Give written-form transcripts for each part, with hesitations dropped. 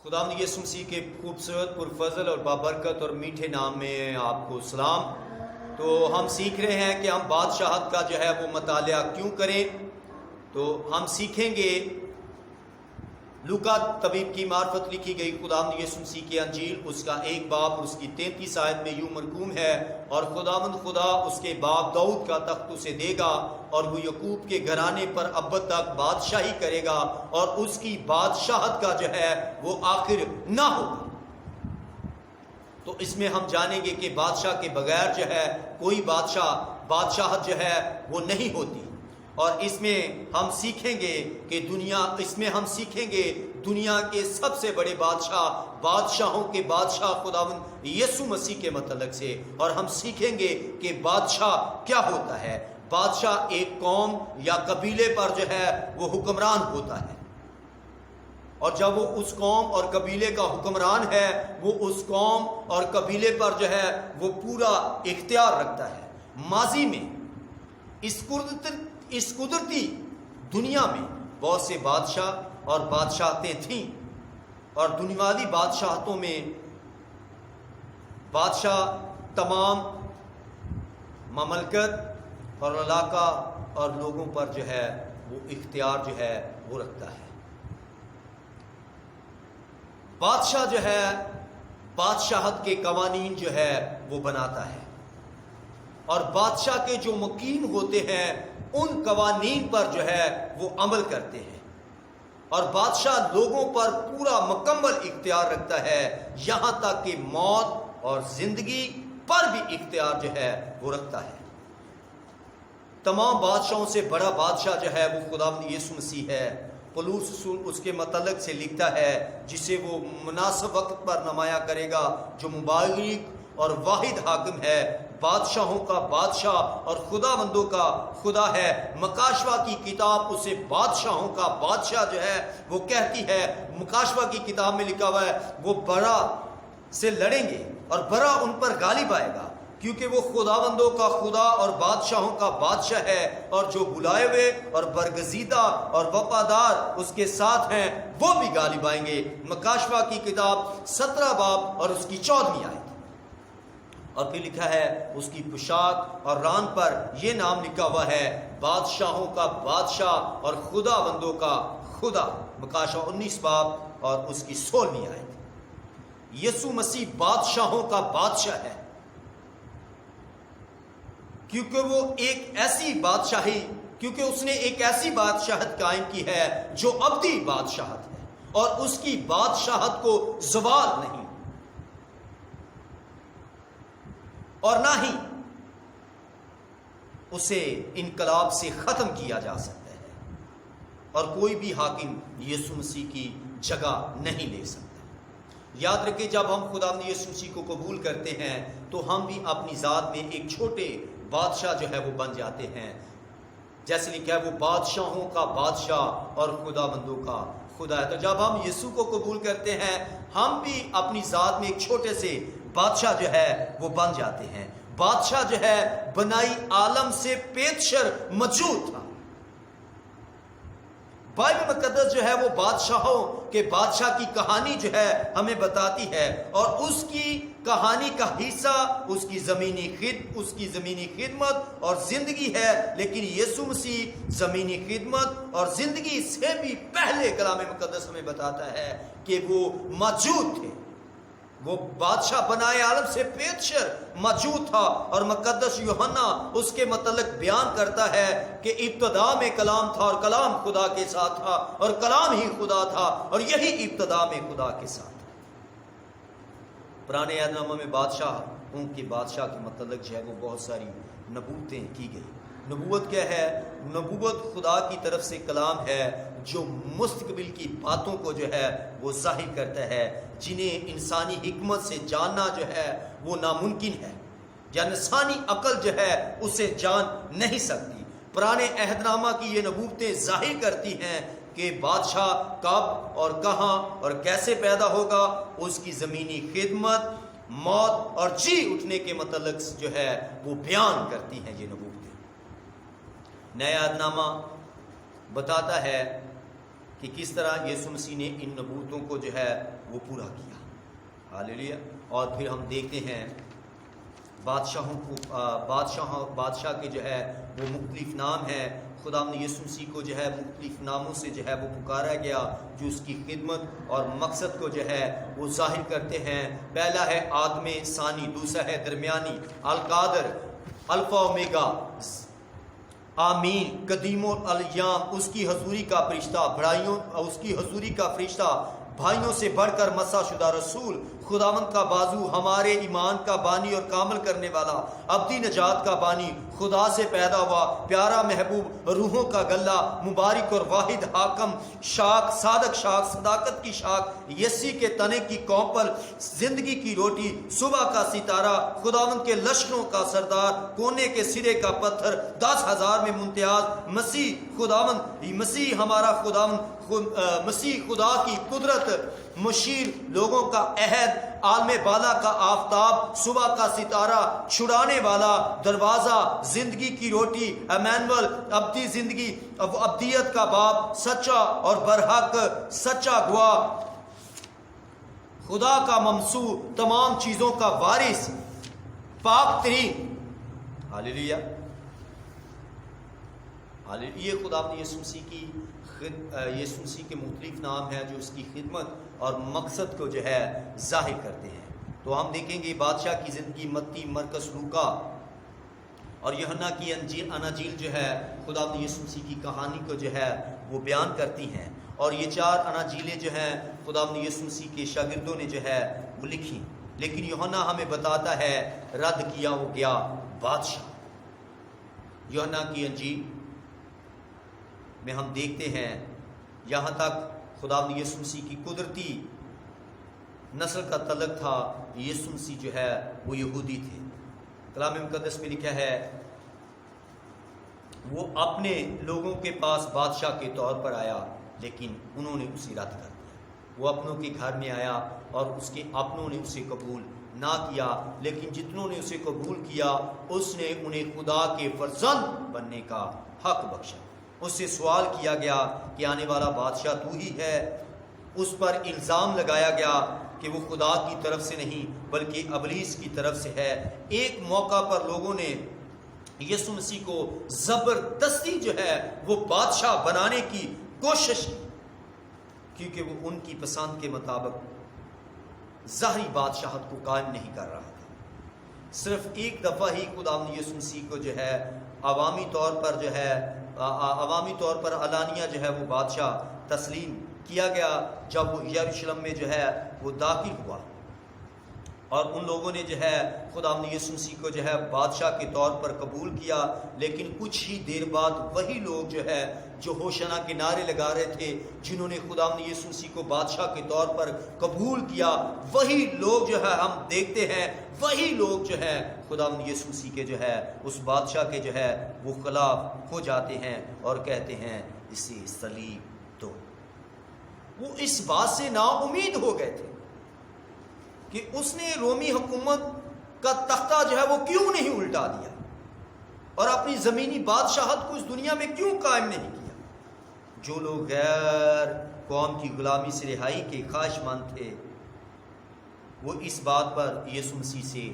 خداوند یسوع مسیح کے خوبصورت پرفضل اور بابرکت اور میٹھے نام میں آپ کو سلام۔ تو ہم سیکھ رہے ہیں کہ ہم بادشاہت کا جو ہے وہ مطالعہ کیوں کریں۔ تو ہم سیکھیں گے لوکا طبیب کی معرفت لکھی گئی خداوند یسوع مسیح کی انجیل، اس کا 1 باب اور اس کی 33 آیت میں یوں مرقوم ہے، اور خداوند خدا اس کے باپ داؤد کا تخت اسے دے گا اور وہ یعقوب کے گھرانے پر ابد تک بادشاہی کرے گا اور اس کی بادشاہت کا جو ہے وہ آخر نہ ہوگا۔ تو اس میں ہم جانیں گے کہ بادشاہ کے بغیر جو ہے کوئی بادشاہت جو ہے وہ نہیں ہوتی۔ اور اس میں ہم سیکھیں گے کہ دنیا کے سب سے بڑے بادشاہوں کے بادشاہ خداوند یسوع مسیح کے متعلق سے، اور ہم سیکھیں گے کہ بادشاہ کیا ہوتا ہے۔ بادشاہ ایک قوم یا قبیلے پر جو ہے وہ حکمران ہوتا ہے، اور جب وہ اس قوم اور قبیلے کا حکمران ہے، وہ اس قوم اور قبیلے پر جو ہے وہ پورا اختیار رکھتا ہے۔ ماضی میں اس قدرتی دنیا میں بہت سے بادشاہ اور بادشاہتیں تھیں، اور دنیاوی بادشاہتوں میں بادشاہ تمام مملکت اور علاقہ اور لوگوں پر جو ہے وہ اختیار جو ہے وہ رکھتا ہے۔ بادشاہ جو ہے بادشاہت کے قوانین جو ہے وہ بناتا ہے، اور بادشاہ کے جو مقیم ہوتے ہیں ان قوانین پر جو ہے وہ عمل کرتے ہیں، اور بادشاہ لوگوں پر پورا مکمل اختیار رکھتا ہے، یہاں تک کہ موت اور زندگی پر بھی اختیار جو ہے وہ رکھتا ہے۔ تمام بادشاہوں سے بڑا بادشاہ جو ہے وہ خداوند یسوع مسیح ہے۔ پولس رسول اس کے متعلق سے لکھتا ہے، جسے وہ مناسب وقت پر نمایاں کرے گا، جو مبارک اور واحد حاکم ہے، بادشاہوں کا بادشاہ اور خداوندوں کا خدا ہے۔ مکاشوہ کی کتاب اسے بادشاہوں کا بادشاہ جو ہے وہ کہتی ہے۔ مکاشوہ کی کتاب میں لکھا ہوا ہے، وہ برا سے لڑیں گے اور برا ان پر غالب آئے گا، کیونکہ وہ خداوندوں کا خدا اور بادشاہوں کا بادشاہ ہے، اور جو بلائے ہوئے اور برگزیدہ اور وفادار اس کے ساتھ ہیں وہ بھی غالب آئیں گے۔ مکاشوہ کی کتاب 17 باب اور اس کی 14ویں آیت۔ اور پھر لکھا ہے اس کی پوشاک اور ران پر یہ نام لکھا ہوا ہے، بادشاہوں کا بادشاہ اور خداوندوں کا خدا۔ مکاشوہ 19 باب اور اس کی 16ویں آیت۔ یسوع مسیح بادشاہوں کا بادشاہ ہے، کیونکہ اس نے ایک ایسی بادشاہت قائم کی ہے جو ابدی بادشاہت ہے، اور اس کی بادشاہت کو زوال نہیں اور نہ ہی اسے انقلاب سے ختم کیا جا سکتا ہے، اور کوئی بھی حاکم یسوع مسیح کی جگہ نہیں لے سکتا۔ یاد رکھیں، جب ہم خداوند یسوع مسیح کو قبول کرتے ہیں تو ہم بھی اپنی ذات میں ایک چھوٹے بادشاہ جو ہے وہ بن جاتے ہیں۔ جیسے لکھا ہے، وہ بادشاہوں کا بادشاہ اور خداوندوں کا خدا ہے۔ تو جب ہم یسوع کو قبول کرتے ہیں، ہم بھی اپنی ذات میں ایک چھوٹے سے بادشاہ جو ہے وہ بن جاتے ہیں۔ بادشاہ جو ہے بنائی عالم سے پیشتر موجود تھا۔ بائبل مقدس جو ہے وہ بادشاہوں کے بادشاہ کی کہانی جو ہے ہمیں بتاتی ہے، اور اس کی کہانی کا حصہ اس کی زمینی خدمت اور زندگی ہے۔ لیکن یسوع مسیح زمینی خدمت اور زندگی سے بھی پہلے کلام مقدس ہمیں بتاتا ہے کہ وہ موجود تھے۔ وہ بادشاہ بنائے عالم سے پیشتر موجود تھا، اور مقدس یوحنا اس کے متعلق بیان کرتا ہے کہ ابتدا میں کلام تھا، اور کلام خدا کے ساتھ تھا، اور کلام ہی خدا تھا، اور یہی ابتدا میں خدا کے ساتھ تھا۔ پرانے عہد نامہ میں بادشاہوں کے بادشاہ کے متعلق جو ہے وہ بہت ساری نبوتیں کی گئی۔ نبوت کیا ہے؟ نبوت خدا کی طرف سے کلام ہے جو مستقبل کی باتوں کو جو ہے وہ ظاہر کرتا ہے، جنہیں انسانی حکمت سے جاننا جو ہے وہ ناممکن ہے، یا انسانی عقل جو ہے اسے جان نہیں سکتی۔ پرانے عہد نامہ کی یہ نبوتیں ظاہر کرتی ہیں کہ بادشاہ کب اور کہاں اور کیسے پیدا ہوگا، اس کی زمینی خدمت، موت اور جی اٹھنے کے متعلق جو ہے وہ بیان کرتی ہیں یہ نبوتیں۔ نیا عہد نامہ بتاتا ہے کہ کس طرح یسوع مسیح نے ان نبوتوں کو جو ہے وہ پورا کیا. ہاللیلویا. اور پھر ہم دیکھتے ہیں بادشاہ کے جو ہے وہ مختلف نام ہیں. خدا نے یسوع مسیح کو جو ہے مختلف ناموں سے جو ہے وہ پکارا گیا جو اس کی خدمت اور مقصد کو جو ہے وہ ظاہر کرتے ہیں. پہلا ہے آدم ثانی، دوسرا ہے درمیانی، القادر، الفا اومیگا، آمین، قدیم الالیام، اس کی حضوری کا فرشتہ، اس کی حضوری کا فرشتہ، بھائیوں سے بڑھ کر مسح شدہ رسول، خداوند کا بازو، ہمارے ایمان کا بانی اور کامل کرنے والا، ابدی نجات کا بانی، خدا سے پیدا ہوا، پیارا محبوب، روحوں کا گلہ، مبارک اور واحد حاکم، شاخ، صادق شاخ، صداقت کی شاخ، یسی کے تنے کی کوپل، زندگی کی روٹی، صبح کا ستارہ، خداوند کے لشکروں کا سردار، کونے کے سرے کا پتھر، 10,000 میں ممتاز، مسیح خداوند، مسیح ہمارا خداوند، مسیح خدا کی قدرت، مشیر، لوگوں کا عہد، عالم بالا کا آفتاب، صبح کا ستارہ، چھڑانے والا، دروازہ، زندگی کی روٹی، ایمانویل، ابدی زندگی، ابدیت کا باپ، سچا اور برحق، سچا گواہ، خدا کا ممسوح، تمام چیزوں کا وارث، پاک ترین. ہاللیلویا. یہ خدا نے یسوع مسیح کے مختلف نام ہیں جو اس کی خدمت اور مقصد کو جو ہے ظاہر کرتے ہیں. تو ہم دیکھیں گے بادشاہ کی زندگی متی، مرکز، لوکا اور یوحنا کی اناجیل جو ہے خدا نے یسوع مسیح کی کہانی کو جو ہے وہ بیان کرتی ہیں. اور یہ 4 اناجیلیں جو ہیں خدا نے یسوع مسیح کے شاگردوں نے جو ہے وہ لکھی. لیکن یوحنا ہمیں بتاتا ہے رد کیا ہو گیا بادشاہ. یوحنا کی انجیل میں ہم دیکھتے ہیں یہاں تک خدا نے یسوع مسیح کی قدرتی نسل کا تعلق تھا. یسوع مسیح جو ہے وہ یہودی تھے. کلام مقدس میں لکھا ہے وہ اپنے لوگوں کے پاس بادشاہ کے طور پر آیا لیکن انہوں نے اسے رد کر دیا. وہ اپنوں کے گھر میں آیا اور اس کے اپنوں نے اسے قبول نہ کیا، لیکن جتنوں نے اسے قبول کیا اس نے انہیں خدا کے فرزند بننے کا حق بخشا. اس سے سوال کیا گیا کہ آنے والا بادشاہ تو ہی ہے. اس پر الزام لگایا گیا کہ وہ خدا کی طرف سے نہیں بلکہ ابلیس کی طرف سے ہے. ایک موقع پر لوگوں نے یسوع مسیح کو زبردستی جو ہے وہ بادشاہ بنانے کی کوشش کی کیونکہ وہ ان کی پسند کے مطابق ظاہری بادشاہت کو قائم نہیں کر رہا تھا. صرف ایک دفعہ ہی خدا نے یسوع مسیح کو جو ہے عوامی طور پر علانیہ جو ہے وہ بادشاہ تسلیم کیا گیا جب وہ یروشلم میں جو ہے وہ داخل ہوا. اور ان لوگوں نے جو ہے خدا نے یسوع مسیح کو جو ہے بادشاہ کے طور پر قبول کیا. لیکن کچھ ہی دیر بعد وہی لوگ جو ہے جو ہوشنا کے نعرے لگا رہے تھے، جنہوں نے خدا نے یسوع مسیح کو بادشاہ کے طور پر قبول کیا، وہی لوگ جو ہے ہم دیکھتے ہیں وہی لوگ جو ہے خدا نے یسوع مسیح کے جو ہے اس بادشاہ کے جو ہے وہ خلاف ہو جاتے ہیں اور کہتے ہیں اسے صلیب دو. وہ اس بات سے نا امید ہو گئے تھے کہ اس نے رومی حکومت کا تختہ جو ہے وہ کیوں نہیں الٹا دیا اور اپنی زمینی بادشاہت کو اس دنیا میں کیوں قائم نہیں کیا. جو لوگ غیر قوم کی غلامی سے رہائی کے خواہش مند تھے وہ اس بات پر یسوع مسیح سے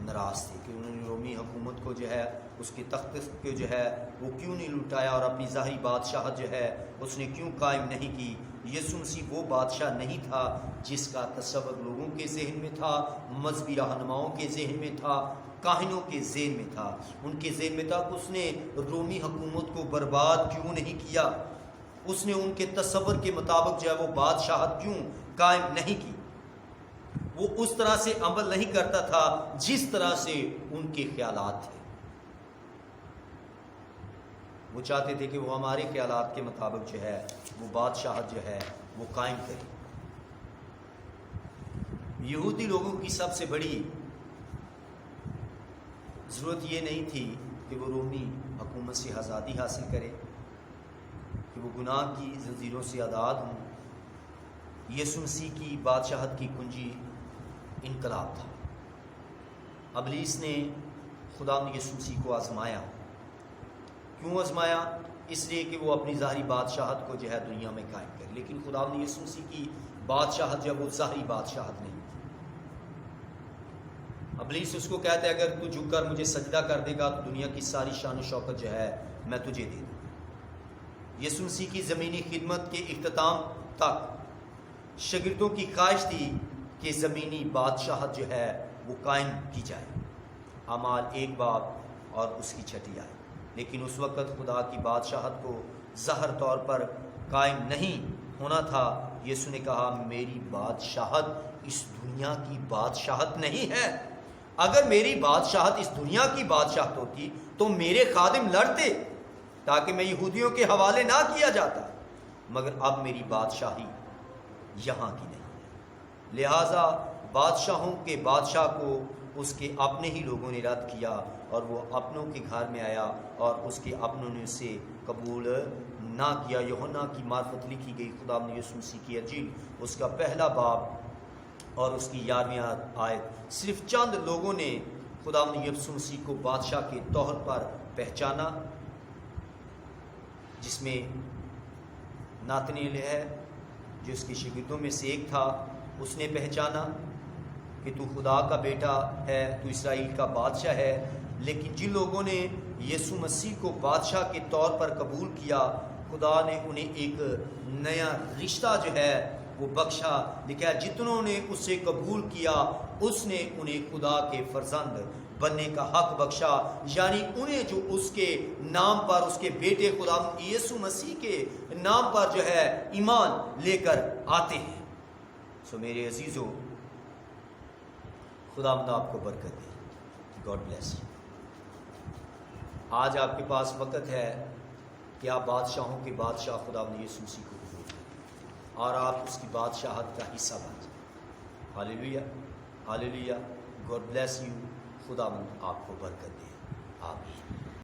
ناراض تھے کہ انہوں نے رومی حکومت کو جو ہے اس کے تخت کو جو ہے وہ کیوں نہیں لٹایا اور اپنی ظاہری بادشاہت جو ہے اس نے کیوں قائم نہیں کی. یسوع مسیح وہ بادشاہ نہیں تھا جس کا تصور لوگوں کے ذہن میں تھا، مذہبی رہنماؤں کے ذہن میں تھا، کاہنوں کے ذہن میں تھا. ان کے ذہن میں تھا کہ اس نے رومی حکومت کو برباد کیوں نہیں کیا، اس نے ان کے تصور کے مطابق جو ہے وہ بادشاہت کیوں قائم نہیں کی. وہ اس طرح سے عمل نہیں کرتا تھا جس طرح سے ان کے خیالات تھے. وہ چاہتے تھے کہ وہ ہمارے خیالات کے مطابق جو ہے وہ بادشاہت جو ہے وہ قائم کرے. یہودی لوگوں کی سب سے بڑی ضرورت یہ نہیں تھی کہ وہ رومی حکومت سے آزادی حاصل کرے، کہ وہ گناہ کی زنجیروں سے آزاد ہوں. یسوع مسیح کی بادشاہت کی کنجی انقلاب تھا. ابلیس نے خدا نے یسوع مسیح کو آزمایا. کیوں آزمایا؟ اس لیے کہ وہ اپنی ظاہری بادشاہت کو جو ہے دنیا میں قائم کرے. لیکن خدا نے یسوع مسیح کی بادشاہت جو ہے وہ ظاہری بادشاہت نہیں. ابلیس اس کو کہتا ہے اگر تو جھک کر مجھے سجدہ کر دے گا تو دنیا کی ساری شان و شوکت جو ہے میں تجھے دے دوں. یسوع مسیح کی زمینی خدمت کے اختتام تک شاگردوں کی خواہش تھی کہ زمینی بادشاہت جو ہے وہ قائم کی جائے. اعمال 1 باب اور اس کی 6 آیت. لیکن اس وقت خدا کی بادشاہت کو ظاہر طور پر قائم نہیں ہونا تھا. یسوع نے کہا میری بادشاہت اس دنیا کی بادشاہت نہیں ہے. اگر میری بادشاہت اس دنیا کی بادشاہت ہوتی تو میرے خادم لڑتے تاکہ میں یہودیوں کے حوالے نہ کیا جاتا، مگر اب میری بادشاہی یہاں کی نہیں ہے. لہٰذا بادشاہوں کے بادشاہ کو اس کے اپنے ہی لوگوں نے رد کیا اور وہ اپنوں کے گھر میں آیا اور اس کے اپنوں نے اسے قبول نہ کیا. یوحنا کی معرفت لکھی گئی خدا نے یسوع مسیح کی انجیل اس کا 1 باب اور اس کی 11ویں آیت. صرف چند لوگوں نے خدا نے یسوع مسیح کو بادشاہ کے طور پر پہچانا، جس میں ناتنیل ہے جو اس کے شاگردوں میں سے ایک تھا. اس نے پہچانا کہ تو خدا کا بیٹا ہے، تو اسرائیل کا بادشاہ ہے. لیکن جن لوگوں نے یسوع مسیح کو بادشاہ کے طور پر قبول کیا خدا نے انہیں ایک نیا رشتہ جو ہے وہ بخشا. لکھا ہے جتنوں نے اسے قبول کیا اس نے انہیں خدا کے فرزند بننے کا حق بخشا، یعنی انہیں جو اس کے نام پر، اس کے بیٹے خدا یسوع مسیح کے نام پر جو ہے ایمان لے کر آتے ہیں. سو میرے عزیزو، خدا آپ کو برکت دے. God bless you. آج آپ کے پاس وقت ہے کہ آپ بادشاہوں کے بادشاہ خدا یسوع مسیح کو قبول کریں اور آپ اس کی بادشاہت کا حصہ بن جائیں. Hallelujah, hallelujah. God bless you. خدا آپ کو برکت دے. آمین.